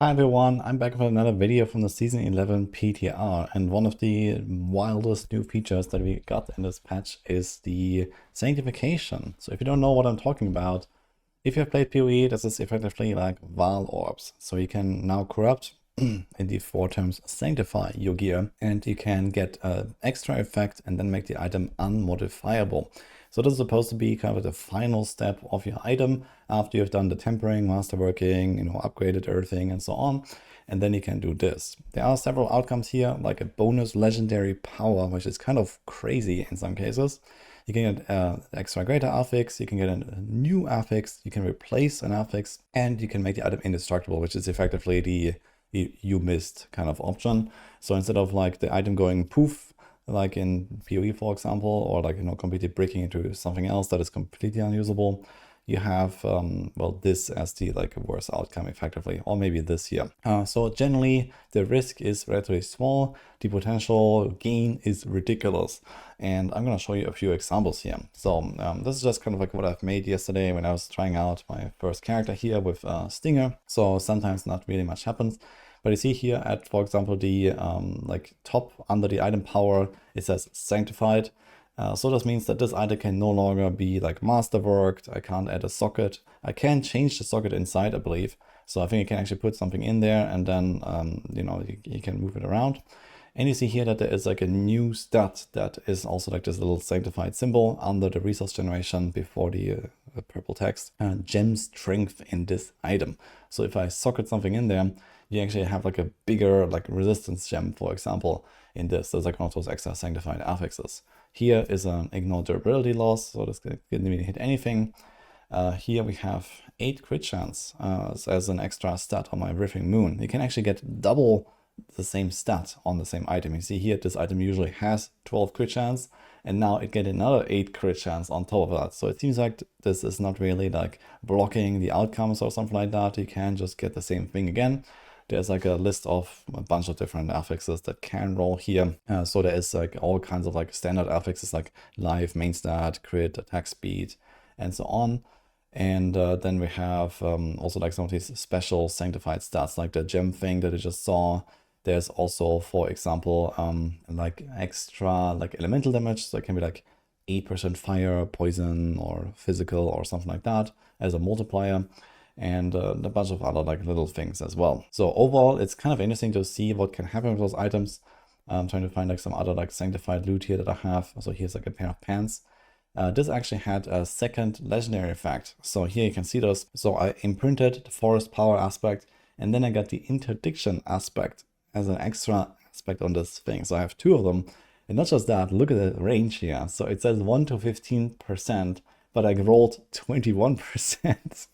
Hi everyone, I'm back with another video from the Season 11 PTR, and one of the wildest new features that we got in this patch is the Sanctification. So if you don't know what I'm talking about, if you have played PoE, this is effectively like Val Orbs. So you can now corrupt, in the 4 terms, sanctify your gear, and you can get an extra effect and then make the item unmodifiable. So this is supposed to be kind of the final step of your item after you've done the tempering, masterworking, upgraded everything and so on. And then you can do this. There are several outcomes here, like a bonus legendary power, which is kind of crazy in some cases. You can get extra greater affix, you can get a new affix, you can replace an affix, and you can make the item indestructible, which is effectively the you missed kind of option. So instead of like the item going poof, like in PoE, for example, or like, completely breaking into something else that is completely unusable, you have, well, this as the like worst outcome effectively, or maybe this here. So generally the risk is relatively small, the potential gain is ridiculous. And I'm going to show you a few examples here. So this is just kind of like what I've made yesterday when I was trying out my first character here with Stinger. So sometimes not really much happens. But you see here at, for example, the like top under the item power, it says sanctified. So this means that this item can no longer be like masterworked. I can't add a socket. I can change the socket inside, I believe. So I think you can actually put something in there and then, you can move it around. And you see here that there is like a new stat that is also like this little sanctified symbol under the resource generation before the purple text. Gem strength in this item. So if I socket something in there, you actually have like a bigger like resistance gem, for example, in this. There's like one of those extra sanctified affixes. Here is an ignore durability loss, so this didn't really hit anything. Here we have 8 crit chance as an extra stat on my Riffing Moon. You can actually get double the same stat on the same item. You see here, this item usually has 12 crit chance, and now it get another 8 crit chance on top of that. So it seems like this is not really like blocking the outcomes or something like that. You can just get the same thing again. There's like a list of a bunch of different affixes that can roll here. So there is like all kinds of like standard affixes like life, main stat, crit, attack speed, and so on. And then we have also like some of these special sanctified stats, like the gem thing that I just saw. There's also, for example, like extra like elemental damage. So it can be like 8% fire, poison, or physical, or something like that as a multiplier. And a bunch of other like little things as well. So overall, it's kind of interesting to see what can happen with those items. I'm trying to find like some other like sanctified loot here that I have. So here's like a pair of pants. This actually had a second legendary effect. So here you can see those. So I imprinted the forest power aspect, and then I got the interdiction aspect as an extra aspect on this thing. So I have 2 of them. And not just that, look at the range here. So it says 1 to 15%, but I rolled 21%.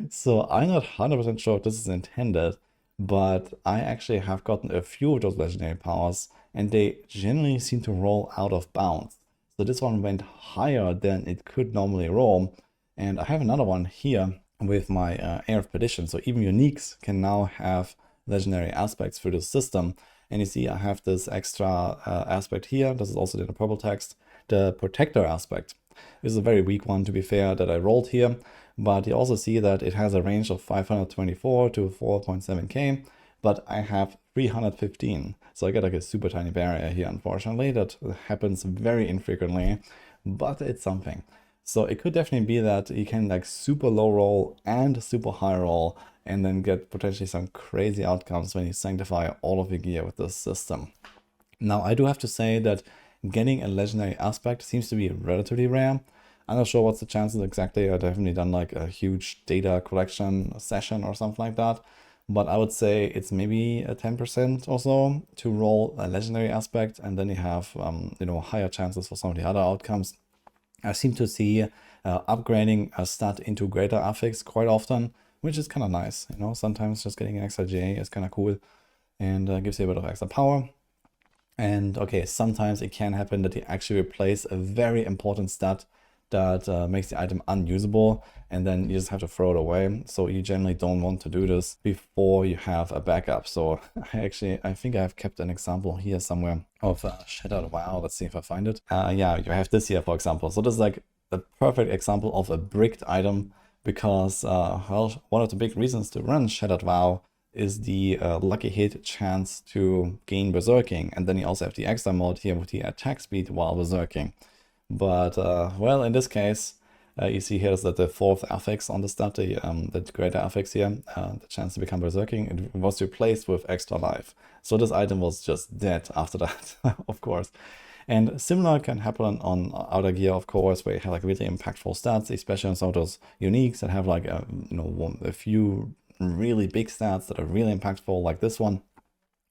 So I'm not 100% sure if this is intended, but I actually have gotten a few of those legendary powers, and they generally seem to roll out of bounds. So this one went higher than it could normally roll. And I have another one here with my Air of Perdition. So even uniques can now have legendary aspects through the system. And you see I have this extra aspect here. This is also in the purple text. The Protector aspect. This is a very weak one, to be fair, that I rolled here. But you also see that it has a range of 524 to 4.7k, but I have 315. So I get like a super tiny barrier here, unfortunately. That happens very infrequently, but it's something. So it could definitely be that you can like super low roll and super high roll, and then get potentially some crazy outcomes when you sanctify all of your gear with this system. Now, I do have to say that getting a legendary aspect seems to be relatively rare. I'm not sure what's the chances exactly. I've definitely done like a huge data collection session or something like that. But I would say it's maybe a 10% or so to roll a legendary aspect, and then you have higher chances for some of the other outcomes. I seem to see upgrading a stat into greater affix quite often, which is kind of nice. Sometimes just getting an extra GA is kind of cool and gives you a bit of extra power. And okay, sometimes it can happen that you actually replace a very important stat that makes the item unusable, and then you just have to throw it away. So you generally don't want to do this before you have a backup. So I think I have kept an example here somewhere of Shattered WoW. Let's see if I find it. Yeah, you have this here, for example. So this is like a perfect example of a bricked item, because well, one of the big reasons to run Shattered WoW is the lucky hit chance to gain berserking, and then you also have the extra mode here with the attack speed while berserking. But well, in this case, you see here is that the 4th affix on the stat, the greater affix here, the chance to become berserking, it was replaced with extra life. So this item was just dead after that, of course. And similar can happen on outer gear, of course, where you have like really impactful stats, especially on some of those uniques that have like a few really big stats that are really impactful, like this one.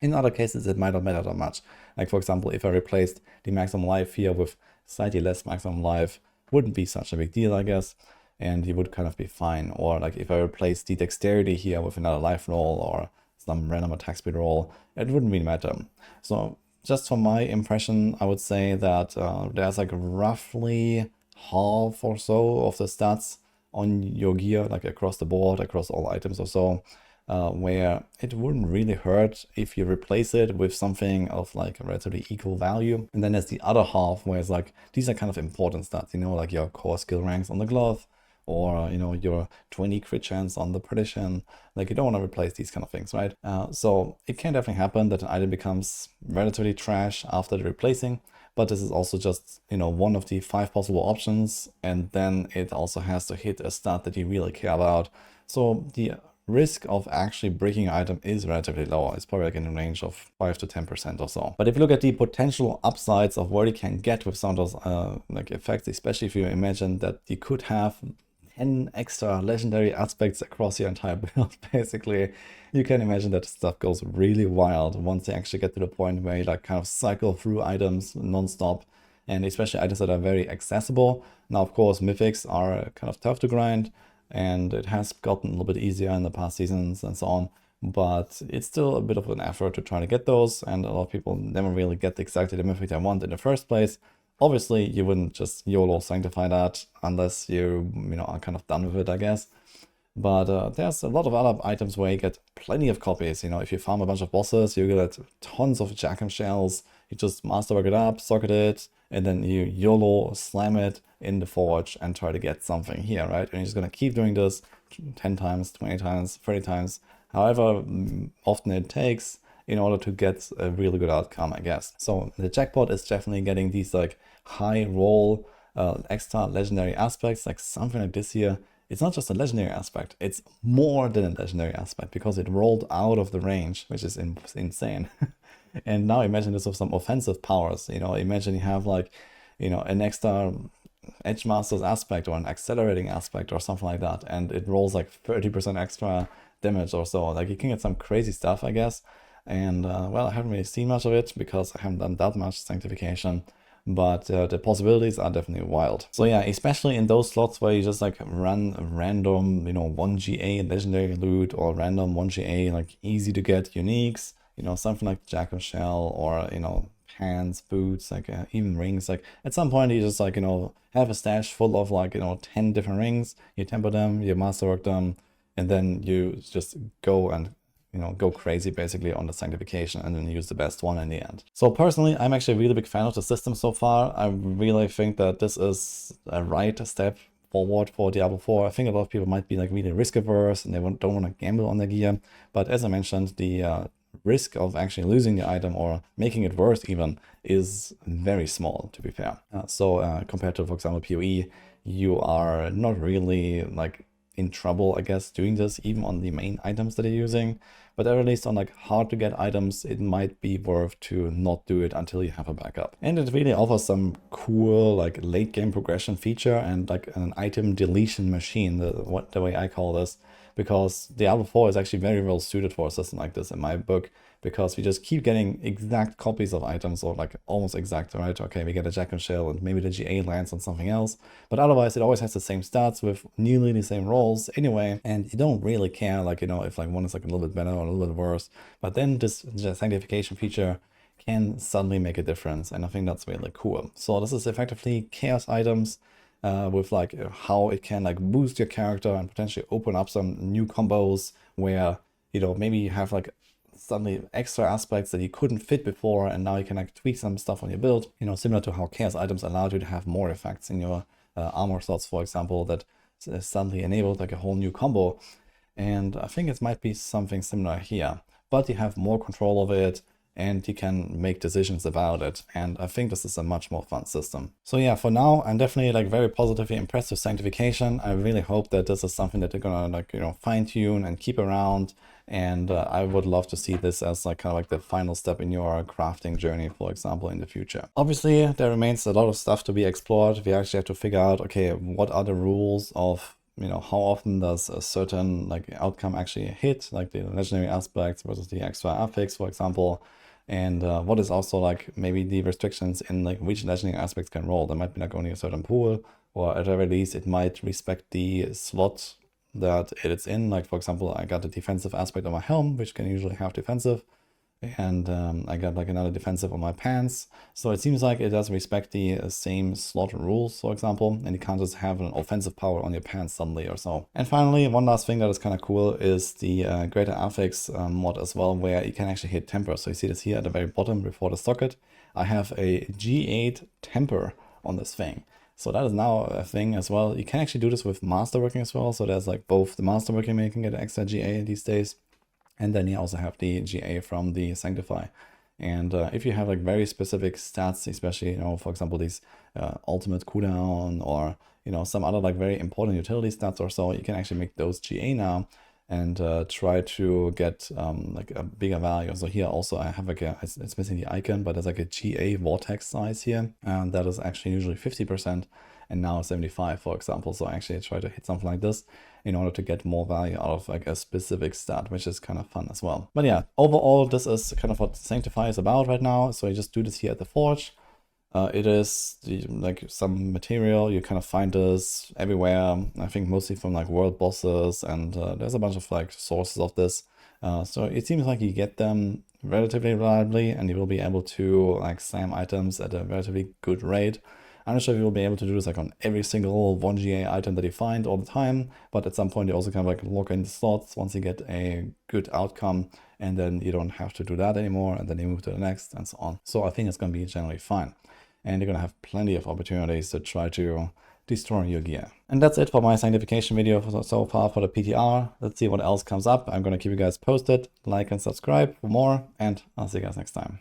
In other cases, it might not matter that much. Like, for example, if I replaced the maximum life here with slightly less maximum life, wouldn't be such a big deal, I guess, and you would kind of be fine. Or like if I replaced the dexterity here with another life roll or some random attack speed roll, it wouldn't really matter. So just from my impression, I would say that there's like roughly half or so of the stats on your gear, like across the board, across all items or so, where it wouldn't really hurt if you replace it with something of like a relatively equal value. And then there's the other half where it's like, these are kind of important stats, you know, like your core skill ranks on the glove, or, you know, your 20 crit chance on the prediction. Like, you don't want to replace these kind of things, right? So it can definitely happen that an item becomes relatively trash after the replacing, but this is also just, you know, one of the 5 possible options, and then it also has to hit a stat that you really care about. So the risk of actually breaking an item is relatively low. It's probably like in the range of 5 to 10% or so. But if you look at the potential upsides of where you can get with some of those like effects, especially if you imagine that you could have 10 extra legendary aspects across your entire build, basically, you can imagine that stuff goes really wild once you actually get to the point where you like kind of cycle through items non-stop, and especially items that are very accessible. Now, of course, mythics are kind of tough to grind, and it has gotten a little bit easier in the past seasons and so on, but it's still a bit of an effort to try to get those, and a lot of people never really get exactly the mythic they want in the first place. Obviously, you wouldn't just YOLO sanctify that unless you know, are kind of done with it, I guess. But there's a lot of other items where you get plenty of copies. You know, if you farm a bunch of bosses, you get tons of Jack and Shells. You just masterwork it up, socket it, and then you YOLO slam it in the forge and try to get something here, right? And you're just gonna keep doing this 10 times, 20 times, 30 times, however often it takes in order to get a really good outcome, I guess. So the jackpot is definitely getting these like high roll extra legendary aspects, like something like this here. It's not just a legendary aspect, it's more than a legendary aspect because it rolled out of the range, which is insane. And now imagine this with some offensive powers. You know, imagine you have like, you know, an extra Edge Master's aspect or an accelerating aspect or something like that, and it rolls like 30% extra damage or so. Like, you can get some crazy stuff, I guess. And well, I haven't really seen much of it because I haven't done that much Sanctification, but the possibilities are definitely wild. So yeah, especially in those slots where you just like run a random, you know, 1 GA legendary loot or random 1 GA like easy to get uniques, you know, something like Jack of Shell or, you know, pants, boots, like even rings. Like at some point you just like, you know, have a stash full of like, you know, 10 different rings, you temper them, you masterwork them, and then you just go and, you know, go crazy basically on the Sanctification and then use the best one in the end. So personally, I'm actually a really big fan of the system so far. I really think that this is a right step forward for Diablo 4. I think a lot of people might be like really risk averse and they don't want to gamble on their gear. But as I mentioned, the risk of actually losing the item or making it worse even is very small, to be fair. So compared to, for example, PoE, you are not really like in trouble, I guess, doing this even on the main items that you're using, but at least on like hard to get items, it might be worth to not do it until you have a backup. And it really offers some cool like late game progression feature and like an item deletion machine, the way I call this, because Diablo 4 is actually very well suited for a system like this in my book, because we just keep getting exact copies of items, or like almost exact, right? Okay, we get a Jack and Shell and maybe the GA lands on something else, but otherwise it always has the same stats with nearly the same rolls anyway, and you don't really care, like, you know, if like one is like a little bit better or a little bit worse, but then this Sanctification feature can suddenly make a difference, and I think that's really cool. So this is effectively chaos items with like how it can like boost your character and potentially open up some new combos where, you know, maybe you have like suddenly extra aspects that you couldn't fit before, and now you can like tweak some stuff on your build, you know, similar to how chaos items allowed you to have more effects in your armor slots, for example, that suddenly enabled like a whole new combo. And I think it might be something similar here, but you have more control of it and you can make decisions about it. And I think this is a much more fun system. So yeah, for now, I'm definitely like very positively impressed with Sanctification. I really hope that this is something that they're gonna like, you know, fine tune and keep around. And I would love to see this as like kind of like the final step in your crafting journey, for example, in the future. Obviously, there remains a lot of stuff to be explored. We actually have to figure out, okay, what are the rules of, you know, how often does a certain like outcome actually hit, like the legendary aspects versus the extra affix, for example. And what is also like maybe the restrictions in like which legendary aspects can roll. There might be like only a certain pool, or at the very least it might respect the slot that it's in. Like for example, I got the defensive aspect on my helm, which can usually have defensive, and I got like another defensive on my pants. So it seems like it does respect the same slot rules, for example, and you can't just have an offensive power on your pants suddenly or so. And finally, one last thing that is kind of cool is the greater affix mod as well, where you can actually hit temper. So you see this here at the very bottom before the socket. I have a G8 temper on this thing. So that is now a thing as well. You can actually do this with masterworking as well. So there's like both the masterworking where you can get extra GA these days, and then you also have the GA from the Sanctify. And if you have like very specific stats, especially, you know, for example, these ultimate cooldown or, you know, some other like very important utility stats or so, you can actually make those GA now and try to get like a bigger value. So here also I have like it's missing the icon, but there's like a GA vortex size here, and that is actually usually 50% and now 75, for example. So I actually try to hit something like this in order to get more value out of like a specific stat, which is kind of fun as well. But yeah, overall, this is kind of what Sanctify is about right now. So you just do this here at the Forge. It is like some material, you kind of find this everywhere, I think mostly from like world bosses, and there's a bunch of like sources of this. So it seems like you get them relatively reliably and you will be able to like slam items at a relatively good rate. I'm not sure if you'll be able to do this like on every single 1GA item that you find all the time, but at some point you also kind of like lock in the slots once you get a good outcome, and then you don't have to do that anymore, and then you move to the next and so on. So I think it's going to be generally fine. And you're going to have plenty of opportunities to try to destroy your gear. And that's it for my Sanctification video so far for the PTR. Let's see what else comes up. I'm going to keep you guys posted. Like and subscribe for more, and I'll see you guys next time.